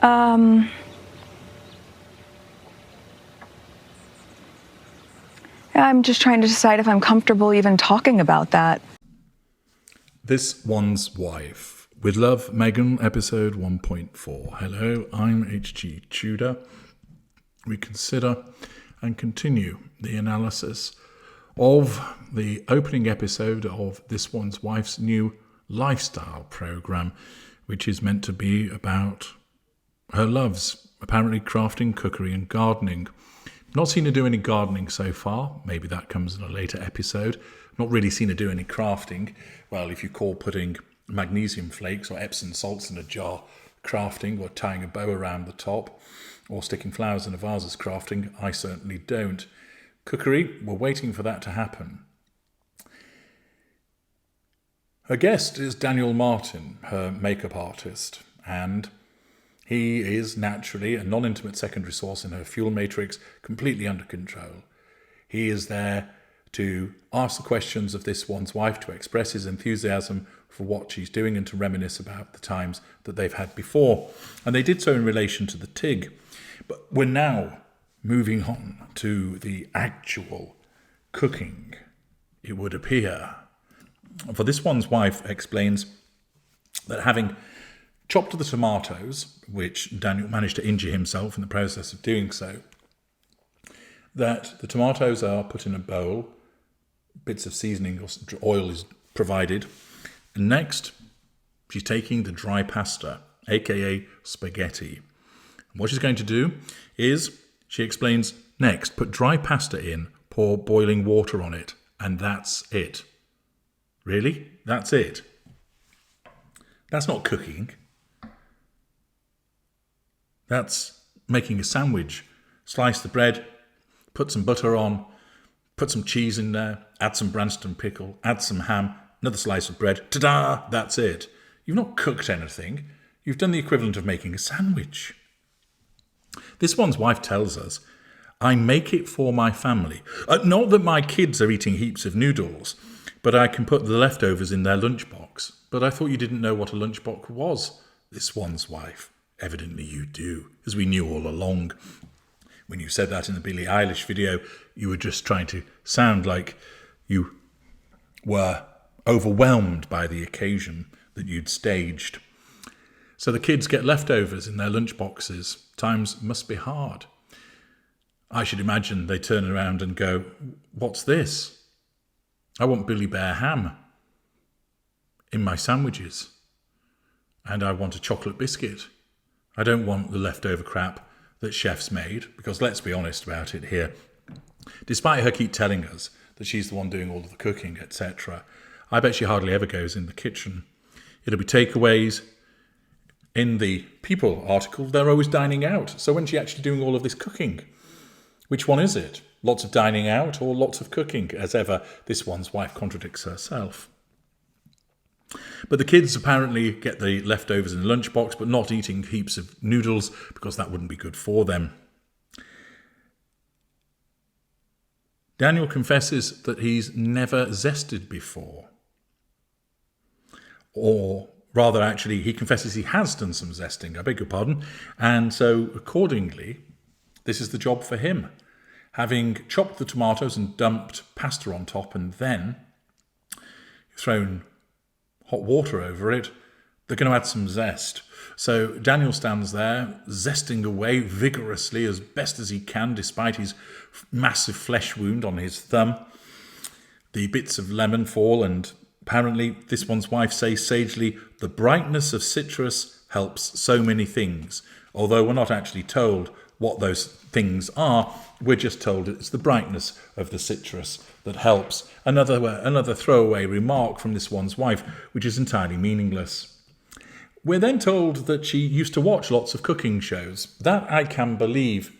I'm just trying to decide if I'm comfortable even talking about that. This One's Wife. With love, Meghan, episode 1.4. Hello, I'm H.G. Tudor. We consider and continue the analysis of the opening episode of This One's Wife's new lifestyle program, which is meant to be about her loves, apparently crafting, cookery and gardening. Not seen her do any gardening so far. Maybe that comes in a later episode. Not really seen her do any crafting. Well, if you call putting magnesium flakes or Epsom salts in a jar crafting, or tying a bow around the top, or sticking flowers in a vase as crafting, I certainly don't. Cookery, we're waiting for that to happen. Her guest is Daniel Martin, her makeup artist, and he is naturally a non-intimate secondary source in her fuel matrix, completely under control. He is there to ask the questions of this one's wife, to express his enthusiasm for what she's doing and to reminisce about the times that they've had before. And they did so in relation to the TIG. But we're now moving on to the actual cooking, it would appear. For this one's wife explains that having chopped the tomatoes, which Daniel managed to injure himself in the process of doing so, that the tomatoes are put in a bowl, bits of seasoning or oil is provided, and next she's taking the dry pasta, aka spaghetti. And what she's going to do is, she explains, next put dry pasta in, pour boiling water on it, and that's it. Really? That's it? That's not cooking. That's making a sandwich. Slice the bread, put some butter on, put some cheese in there, add some Branston pickle, add some ham, another slice of bread. Ta-da! That's it. You've not cooked anything. You've done the equivalent of making a sandwich. This one's wife tells us, I make it for my family. Not that my kids are eating heaps of noodles, but I can put the leftovers in their lunchbox. But I thought you didn't know what a lunchbox was, this one's wife. Evidently you do, as we knew all along. When you said that in the Billie Eilish video, you were just trying to sound like you were overwhelmed by the occasion that you'd staged. So the kids get leftovers in their lunchboxes. Times must be hard. I should imagine they turn around and go, what's this? I want Billy Bear ham in my sandwiches. And I want a chocolate biscuit. I don't want the leftover crap that chef's made, because let's be honest about it here. Despite her keep telling us that she's the one doing all of the cooking, etc., I bet she hardly ever goes in the kitchen. It'll be takeaways. In the People article, they're always dining out. So when's she actually doing all of this cooking? Which one is it? Lots of dining out or lots of cooking? As ever, this one's wife contradicts herself. But the kids apparently get the leftovers in the lunchbox, but not eating heaps of noodles because that wouldn't be good for them. Daniel confesses that he's never zested before. Or rather, actually, he confesses he has done some zesting, I beg your pardon. And so, accordingly, this is the job for him. Having chopped the tomatoes and dumped pasta on top and then thrown hot water over it, they're going to add some zest. So Daniel stands there, zesting away vigorously as best as he can, despite his massive flesh wound on his thumb. The bits of lemon fall, and apparently this one's wife says sagely, the brightness of citrus helps so many things. Although we're not actually told what those things are, we're just told it's the brightness of the citrus that helps. Another throwaway remark from this one's wife, which is entirely meaningless. We're then told that she used to watch lots of cooking shows. That I can believe,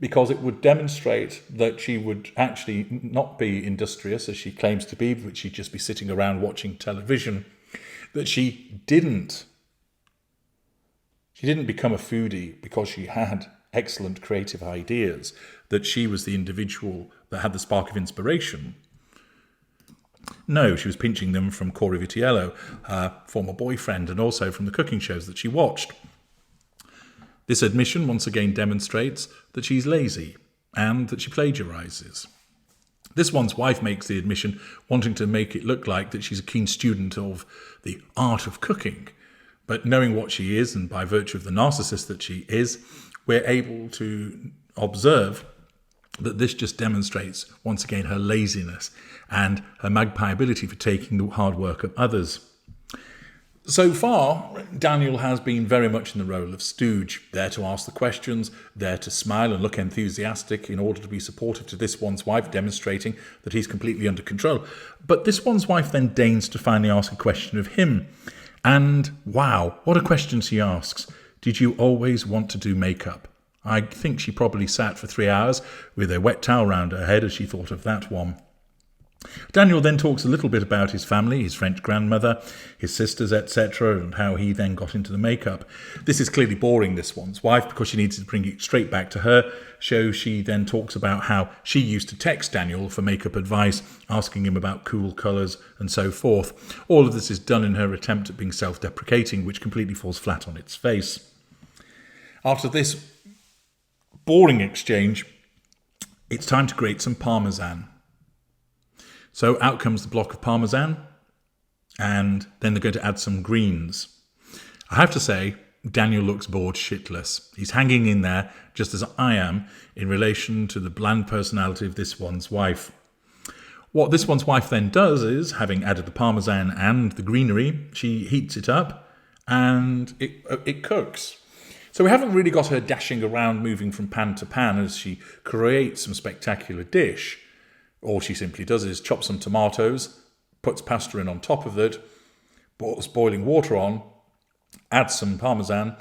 because it would demonstrate that she would actually not be industrious, as she claims to be, but she'd just be sitting around watching television, that she didn't become a foodie because she had excellent creative ideas, that she was the individual that had the spark of inspiration. No, she was pinching them from Corey Vitiello, her former boyfriend, and also from the cooking shows that she watched. This admission once again demonstrates that she's lazy and that she plagiarises. This one's wife makes the admission wanting to make it look like that she's a keen student of the art of cooking. But knowing what she is, and by virtue of the narcissist that she is, we're able to observe that this just demonstrates, once again, her laziness and her magpie ability for taking the hard work of others. So far, Daniel has been very much in the role of stooge, there to ask the questions, there to smile and look enthusiastic in order to be supportive to this one's wife, demonstrating that he's completely under control. But this one's wife then deigns to finally ask a question of him. And wow, what a question she asks. Did you always want to do makeup? I think she probably sat for 3 hours with a wet towel round her head as she thought of that one. Daniel then talks a little bit about his family, his French grandmother, his sisters, etc., and how he then got into the makeup. This is clearly boring this one's wife because she needs to bring it straight back to her. So she then talks about how she used to text Daniel for makeup advice, asking him about cool colours and so forth. All of this is done in her attempt at being self-deprecating, which completely falls flat on its face. After this boring exchange, it's time to grate some Parmesan. So out comes the block of Parmesan, and then they're going to add some greens. I have to say, Daniel looks bored shitless. He's hanging in there, just as I am, in relation to the bland personality of this one's wife. What this one's wife then does is, having added the Parmesan and the greenery, she heats it up, and it cooks. So we haven't really got her dashing around, moving from pan to pan as she creates some spectacular dish. All she simply does is chop some tomatoes, puts pasta in on top of it, pours boiling water on, adds some Parmesan,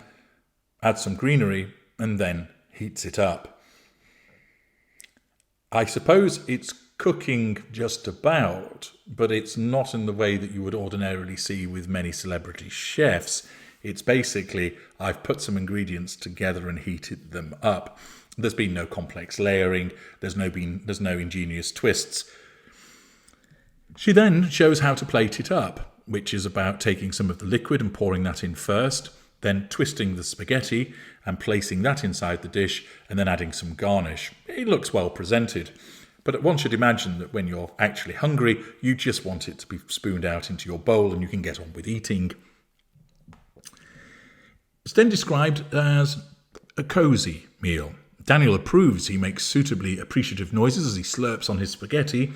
adds some greenery, and then heats it up. I suppose it's cooking just about, but it's not in the way that you would ordinarily see with many celebrity chefs. It's basically, I've put some ingredients together and heated them up. There's been no complex layering. There's no ingenious twists. She then shows how to plate it up, which is about taking some of the liquid and pouring that in first, then twisting the spaghetti and placing that inside the dish, and then adding some garnish. It looks well presented, but one should imagine that when you're actually hungry, you just want it to be spooned out into your bowl and you can get on with eating. It's then described as a cosy meal. Daniel approves. He makes suitably appreciative noises as he slurps on his spaghetti,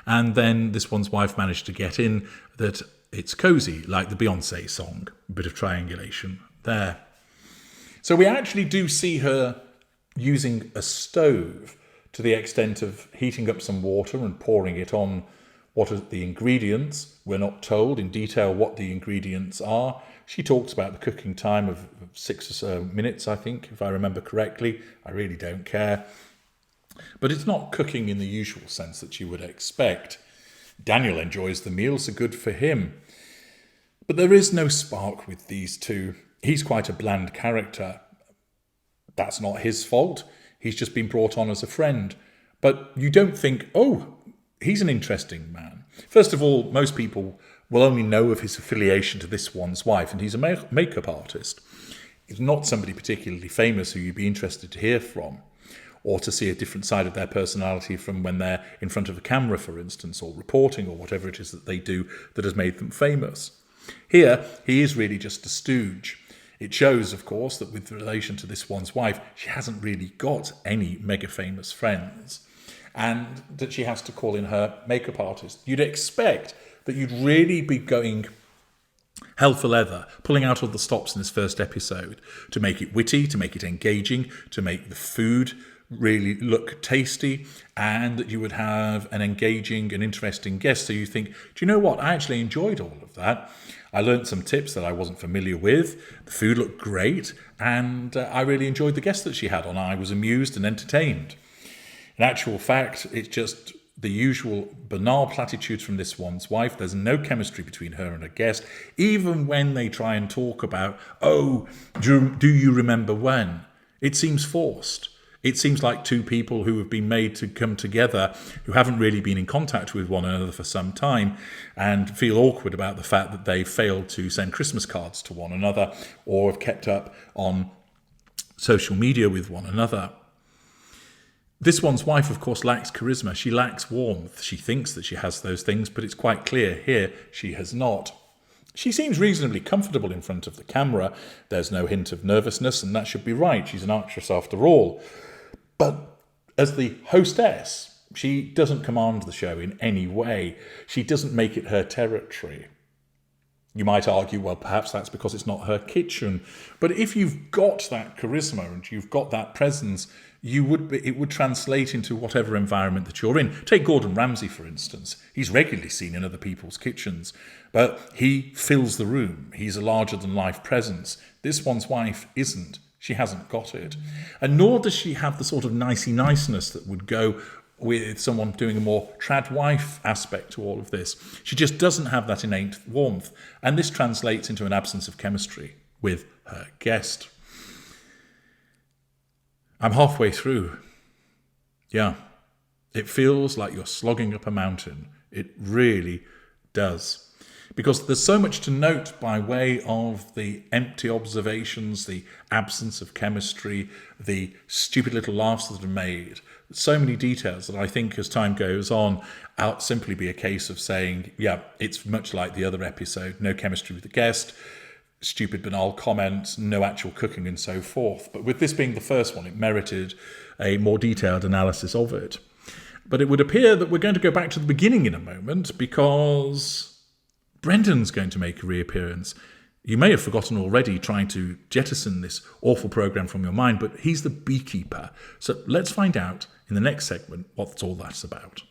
and then this one's wife managed to get in that it's cosy, like the Beyoncé song. A bit of triangulation there. So we actually do see her using a stove to the extent of heating up some water and pouring it on. What are the ingredients? We're not told in detail what the ingredients are. She talks about the cooking time of 6 or so minutes, I think, if I remember correctly. I really don't care. But it's not cooking in the usual sense that you would expect. Daniel enjoys the meal, so good for him. But there is no spark with these two. He's quite a bland character. That's not his fault. He's just been brought on as a friend. But you don't think, oh, he's an interesting man. First of all, most people will only know of his affiliation to this one's wife, and he's a makeup artist. He's not somebody particularly famous who you'd be interested to hear from, or to see a different side of their personality from when they're in front of a camera, for instance, or reporting, or whatever it is that they do that has made them famous. Here, he is really just a stooge. It shows, of course, that with relation to this one's wife, she hasn't really got any mega famous friends, and that she has to call in her makeup artist. You'd expect that you'd really be going hell for leather, pulling out all the stops in this first episode to make it witty, to make it engaging, to make the food really look tasty, and that you would have an engaging and interesting guest. So you think, do you know what? I actually enjoyed all of that. I learned some tips that I wasn't familiar with. The food looked great, and I really enjoyed the guests that she had on. I was amused and entertained. In actual fact, it's just the usual banal platitudes from this one's wife. There's no chemistry between her and her guest, even when they try and talk about, oh, do you remember when? It seems forced. It seems like two people who have been made to come together, who haven't really been in contact with one another for some time, and feel awkward about the fact that they failed to send Christmas cards to one another, or have kept up on social media with one another. This one's wife, of course, lacks charisma. She lacks warmth. She thinks that she has those things, but it's quite clear here she has not. She seems reasonably comfortable in front of the camera. There's no hint of nervousness, and that should be right. She's an actress after all. But as the hostess, she doesn't command the show in any way. She doesn't make it her territory. You might argue, well, perhaps that's because it's not her kitchen. But if you've got that charisma and you've got that presence, it would translate into whatever environment that you're in. Take Gordon Ramsay, for instance. He's regularly seen in other people's kitchens, but he fills the room. He's a larger-than-life presence. This one's wife isn't. She hasn't got it. And nor does she have the sort of nicey-niceness that would go with someone doing a more trad wife aspect to all of this. She just doesn't have that innate warmth. And this translates into an absence of chemistry with her guest. I'm halfway through. Yeah, it feels like you're slogging up a mountain. It really does. Because there's so much to note by way of the empty observations, the absence of chemistry, the stupid little laughs that are made. So many details that I think as time goes on, I'll simply be a case of saying, yeah, it's much like the other episode, no chemistry with the guest, stupid banal comments, no actual cooking and so forth. But with this being the first one, it merited a more detailed analysis of it. But it would appear that we're going to go back to the beginning in a moment because Brendan's going to make a reappearance. You may have forgotten already trying to jettison this awful programme from your mind, but he's the beekeeper. So let's find out in the next segment what all that's about.